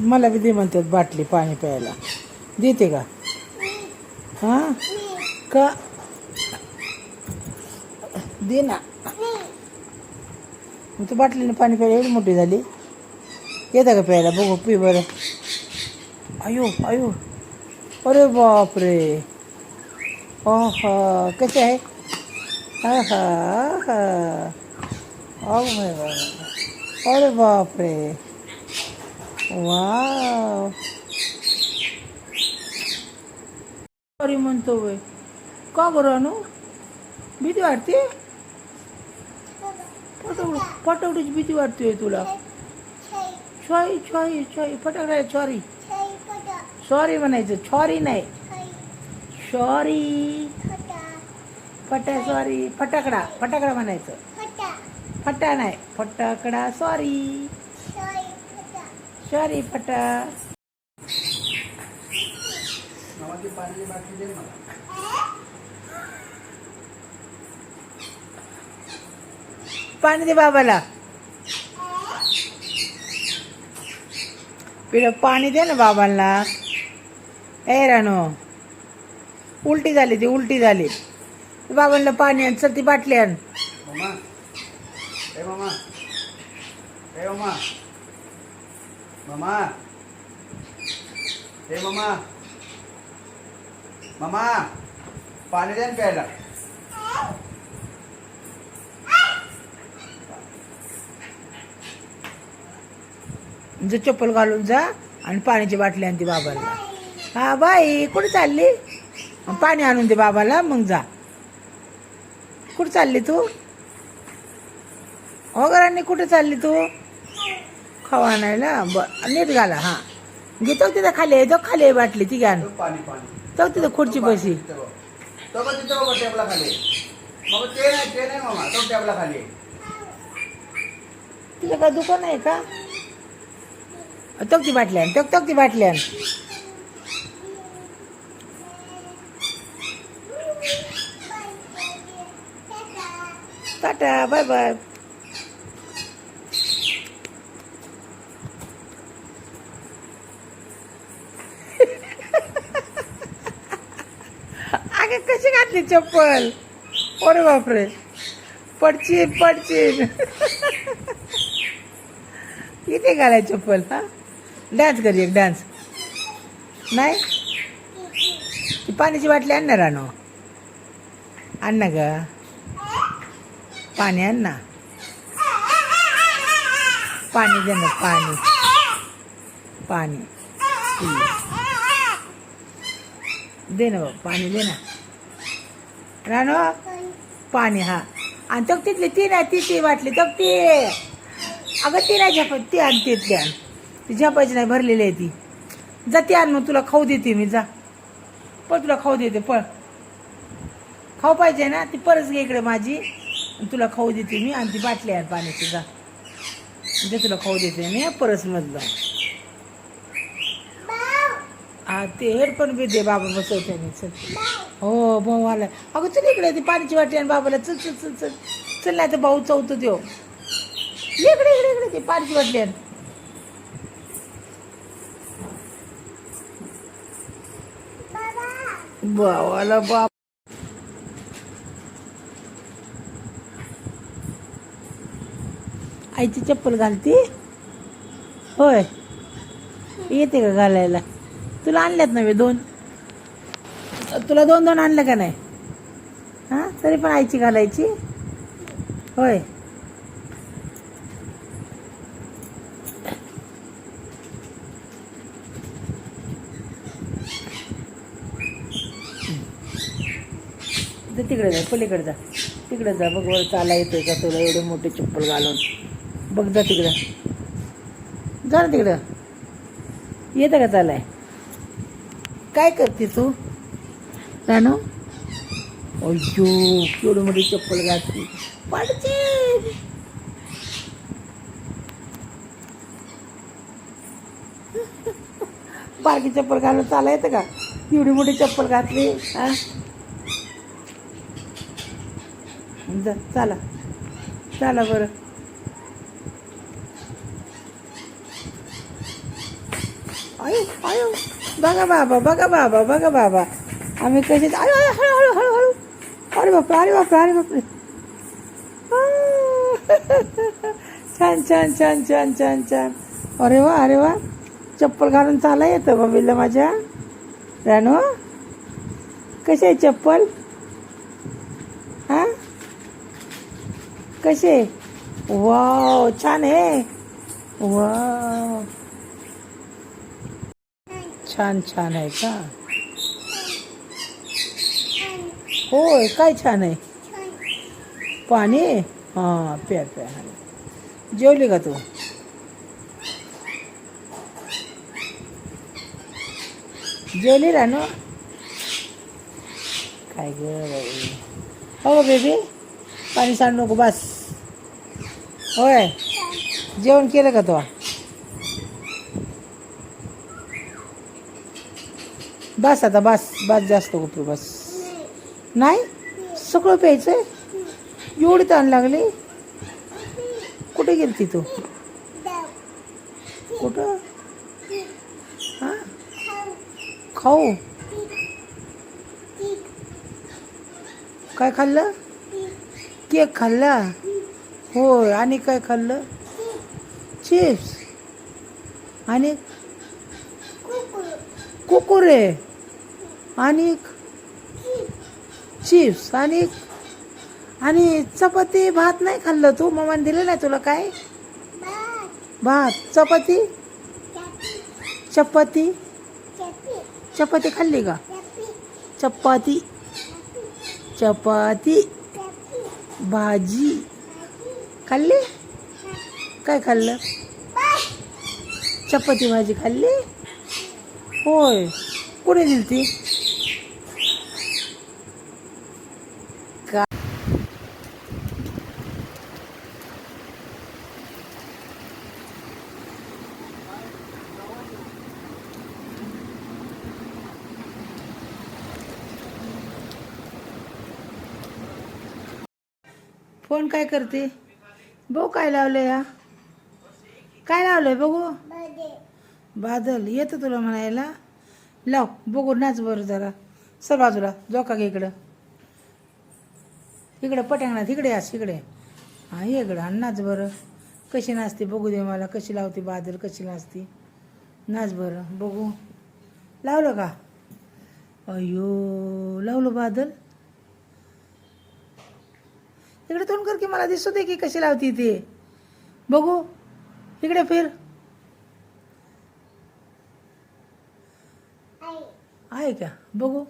मला बी दे म्हणतात बाटली पाणी प्यायला. देते का? हां का? दे ना. मग तू बाटलीने पाणी प्यायला एवढी मोठी झाली. येतं का प्यायला? बघू पी बरं. अयो अयो, अरे बापरे. हा कसे आहे? हा हा हा. अरे बापरे. वाव. सॉरी म्हणतो वय. का बरं अनु? भीती वाटते? फटावडीची भीती वाटते तुला? छॉई छॉई छॉई फटाकडा. सॉरी सॉरी म्हणायचं, सॉरी नाही, सॉरी. सॉरी फटाकडा. फटाकडा म्हणायचं, फटा नाही, फटाकडा. सॉरी सॉरी फटा. पाणी दे बाबाला. पिढ पाणी दे ना बाबांना. ए रानो, उलटी झाली, ती उलटी झाली. बाबांना पाणी आण. चल ती बाटली आण. मामा, ए मामा, ए मामा, मामा, ए मामा, मामा, पाणी द्या ना प्यायला. जो चप्पल घालून जा आणि पाण्याची बाटली आणते बाबाला. हा बाई, कुठे चालली? पाणी आणून दे बाबाला, मग जा. कुठे चालली तू? वगैरे कुठे चालली तू? खावा आणायला? नीट घाला. हा घेतो तिथं खाली आहे, तो खाली आहे बाटली, ती घ्या. पाणी पाणी तो तिथं खुर्ची बशी. तो का तिथं बाबा टेबला खाली. बाबा ते नाही मामा, तो टेबला खाली. तिथं काय दुकान आहे का? तो ती बाटली आण. तो ती बाटली आण. Tata bye bye. अगे कशी घातली चप्पल? अरे बापरे, पडचीन पडचीन. इथे घालाय चप्पल. हा डान्स करी एक डान्स. नाही ती पाण्याची बाटली आण ना रानो. आण ना ग, पाणी आण ना. पाणी दे ना, पाणी पाणी दे ना बाबा, पाणी दे ना रानो. पाणी. हा आणि तो तिथली ती नाही, ती बाटली तो ती. अगं ती नाही झपाय, ती आण. तिथली आण. ती झपायची नाही, भरलेली आहे ती. जा ती आण, मग तुला खाऊ देते मी. जा पण तुला खाऊ देते. पण खाऊ पाहिजे ना, ती परस घे इकडे माझी, तुला खाऊ देते मी. आणि ती बाटली आहे पाण्याची. जा ते तुला खाऊ देते मी परस मधलं. हा ते हेडफोन बी दे बाबा, बसवते मी. चल. हो भाऊ आला. अगं चल इकडे, ती पाण्याची बाटली आणि बाबाला. चल चल चल चल चल, नाही तर भाऊ चौथ देऊ. इकडे इकडे इकडे ती पाण्याची बाटली आण. भावाला बाप. आईची चप्पल घालती होय? येते का घालायला? तुला आणल्यात नव्हे दोन? तुला दोन दोन आणलं का नाही? हां तरी पण आईची घालायची होय? तिकडे जा, पलीकडे जा. तिकडे जा, बघ वर चाला येतोय का तुला एवढे मोठे चप्पल घालून. बघ जा तिकडं. जा ना तिकडं. येतं का चालाय? काय करते तू रानू? अय्यो केवढी मोठी चप्पल घातली. पडचे. बारकी चप्पल घालून चाला येतं का? एवढी मोठी चप्पल घातली. हा जा, चला चला बरं. आयो आयो बघा बाबा बघा बाबा बघा बाबा आम्ही कसे आयो आयो हळू हळू हळू हळू अरे बापरे अरे बापरे अरे बापरे छान छान छान छान छान छान अरे वा चप्पल घालून चाला येतं बाबीला माझ्या रानू कशी आहे चप्पल हा कसे वाव छान आहे वाव छान छान आहे का होय काय छान आहे पाणी हां प्या प्या जेवली का तू जेवली रानू काय ग हो बेबी पाणी सांडू नको बस होय जेवण केलं का तो बस आता बस बस जास्त गोपी बस नाही सगळं प्यायचंय एवढी ताण लागली कुठे गेलती तू कुठं हां खाऊ काय खाल्लं केक खाल्ला होय आणि काय खाल्लं चिप्स आणि कुकुरे आणि चिप्स आणि चपाती भात नाही खाल्लं तू मम्माने दिलं नाही तुला काय भात चपाती चपाती चपाती खाल्ली का चपाती चपाती भाजी खाल्ली काय खाल्लं चपाती भाजी खाल्ली होय कुठे दिलती का फोन काय करते बघू काय लावलंय या काय लावलंय बघू बादल येतं तुला म्हणायला लाव बघू नाच बरं जरा सर बाजूला जोका घे इकडं इकडं पटांगणात इकडे आस इकडे हां ये इकडं आणि नाच बरं कशी नाचते बघू दे मला कशी लावते बादल कशी नाचते नाच बरं बघू लावलं का अयो लावलं बादल इकडे तोंड कर की मला दिसू दे की कशी लावती ते बघू इकडे फिर आहे का बघू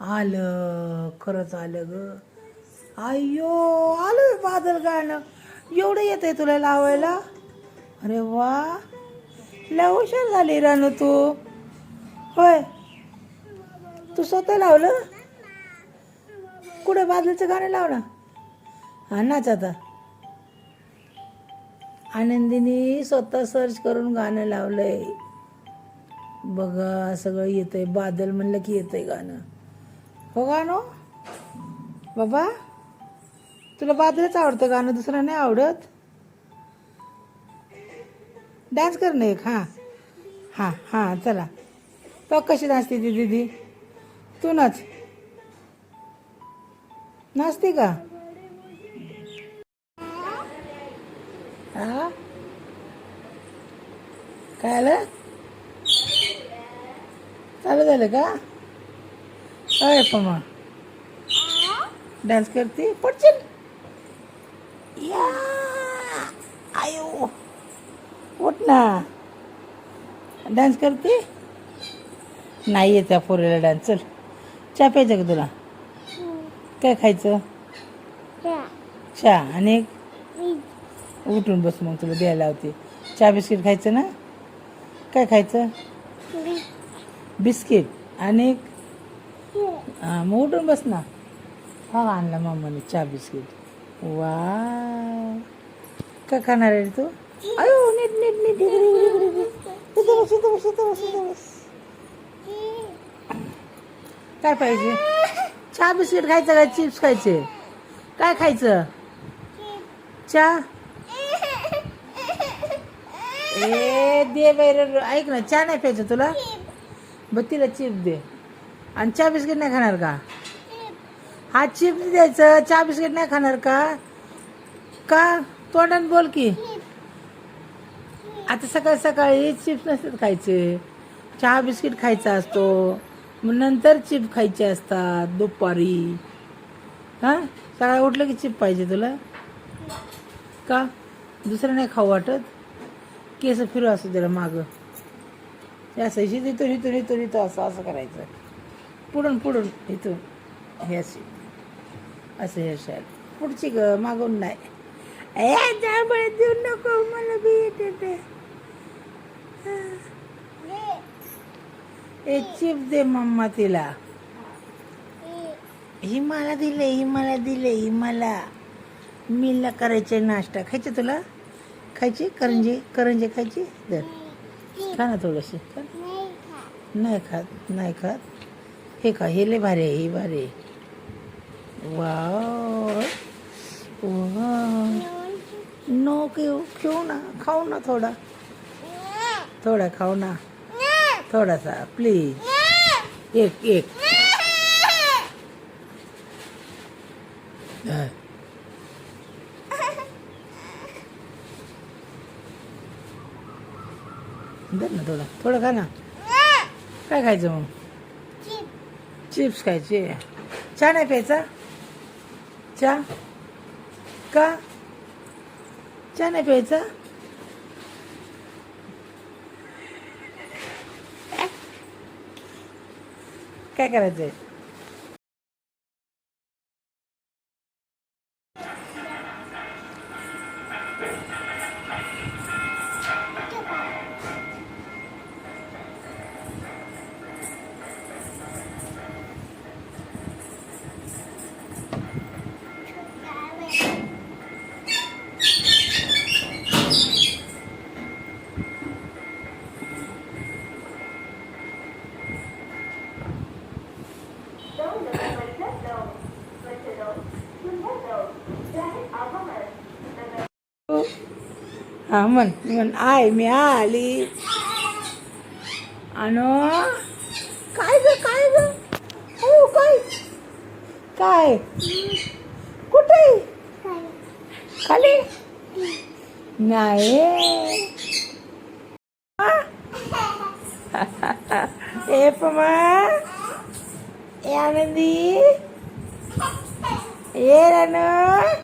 आलं खरंच आलं ग अय्यो आलं बादल गाणं एवढं येत आहे तुला लावायला अरे वा लय हुशार झाली रानू तू होय तू स्वतः लावलं कुठे बादलचं गाणं लावलं हा नाच आता आनंदीने स्वतः सर्च करून गाणं लावलंय बघा सगळं येतंय बादल म्हणलं की येतंय गाणं हो गाणं बाबा तुला बादलच आवडतं गाणं दुसरं नाही आवडत डान्स कर ना एक हां हां हां चला तो कशी नाचते ती दीदी तू नाच नाचते का हा काय आलं चालू झालं का अरे पमा डान्स करते पडशील या आयो उठ ना डान्स करते नाही येत पोरीला डान्स चल चहा प्यायचं का तुला काय खायचं चहा आणि उठून बस मग तुला द्यायला लावते चहा बिस्किट खायचं ना काय खायचं बिस्किट आणि हां मग उठून बस ना हा आणला मम्माने चहा बिस्किट वा काय खाणार आहे तू अयो नीट नीट नीट इकडे बस इथं बस इथं बस इथं बस काय पाहिजे चहा बिस्किट खायचं काय चिप्स खायचे काय खायचं चहा ए दे बाहेर ऐक ना चहा नाही प्यायचं तुला बघ तिला चिप दे आणि चहा बिस्किट नाही खाणार का हा चिप्स द्यायचं चहा बिस्किट नाही खाणार का का तोंडाने बोल की आता सकाळी सकाळी चिप्स नसतात खायचे चहा बिस्किट खायचा असतो मग नंतर चिप खायचे असतात दुपारी हां सकाळी उठलं की चिप पाहिजे तुला का दुसरं नाही खाऊ वाटत केस फिरू असू त्याला मागं असं इथून इथून इथून इथं असं असं करायचं पुढून पुढून इथून हे असे असं हे शाल पुढची ग मागून नाही ए जांभळं देऊ नको मला बी येते ते ए चिप दे मम्मा तिला ही मला दिले ही मला दिले ही मला मीला करायचे नाश्ता खायचे तुला खायची करंजी करंजी खायची दर खा ना थोडंशी नाही खात नाही खात हे खा हे लय भारी आहे हे भारी आहे वाव नो घेऊ ना खाऊ ना थोडा थोडा खाऊ ना थोडासा प्लीज एक एक दर ना थोडा थोडं खा ना काय खायचं मग चिप्स खायचे चहा नाही प्यायचा चहा का चहा नाही प्यायचा काय करायचंय हा म्हण आय मी आली आणि काय ग हो काय काय कुठे खाली नाही ए पमा ए आनंदी ए रानू